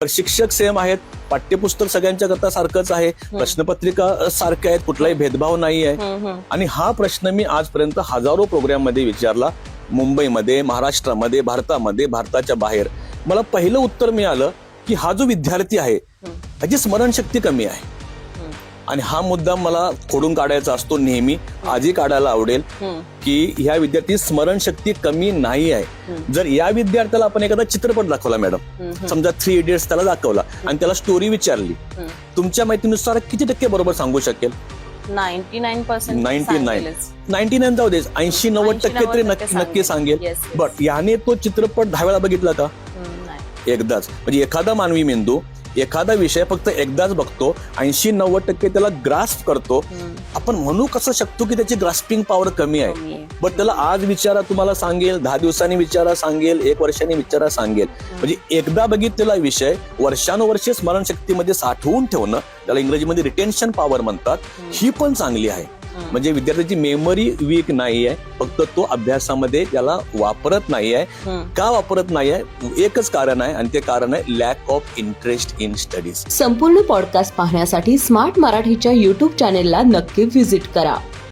शिक्षक सेम आहेत, पाठ्यपुस्तक सगळ्यांच्या करता सारखंच आहे, प्रश्नपत्रिका सारख्या आहेत, कुठलाही भेदभाव नाही आहे. आणि हा प्रश्न मी आजपर्यंत हजारो प्रोग्राम मध्ये विचारला, मुंबईमध्ये, महाराष्ट्रामध्ये, भारतामध्ये, भारताच्या बाहेर. मला पहिलं उत्तर मिळालं की हा जो विद्यार्थी आहे त्याची स्मरणशक्ती कमी आहे. आणि हा मुद्दा मला खोडून काढायचा असतो नेहमी, आजही काढायला आवडेल की ह्या विद्यार्थी स्मरणशक्ती कमी नाही आहे. जर या विद्यार्थ्याला आपण एखादा चित्रपट दाखवला मॅडम, समजा 3 इडियट्स त्याला दाखवला आणि त्याला स्टोरी विचारली, तुमच्या माहितीनुसार किती टक्के बरोबर सांगू शकेल? 99% जाऊ दे, 80-90% तरी नक्की सांगेल. बट याने तो चित्रपट 10 वेळा बघितला का? एकदाच. म्हणजे एखादा मानवी मेंदू एखादा विषय फक्त एकदाच बघतो, 80-90% त्याला ग्रास्प करतो. आपण म्हणू कसं शकतो की त्याची ग्रास्पिंग पॉवर कमी आहे. बट त्याला आज विचारा तुम्हाला सांगेल, 10 दिवसांनी विचारा सांगेल, 1 वर्षांनी विचारा सांगेल. म्हणजे एकदा बघितलेला विषय वर्षानुवर्षे स्मरणशक्तीमध्ये साठवून ठेवणं, त्याला इंग्रजीमध्ये रिटेन्शन पॉवर म्हणतात, ही पण चांगली आहे. म्हणजे विद्यार्थ्याची मेमरी वीक नाही आहे, फक्त तो अभ्यासामध्ये त्याला वापरत नाही आहे. का वापरत नाही आहे? एकच कारण आहे, आणि ते कारण आहे lack of interest in studies. संपूर्ण पॉडकास्ट पाहण्यासाठी स्मार्ट मराठीच्या YouTube चॅनेलला नक्की व्हिजिट करा.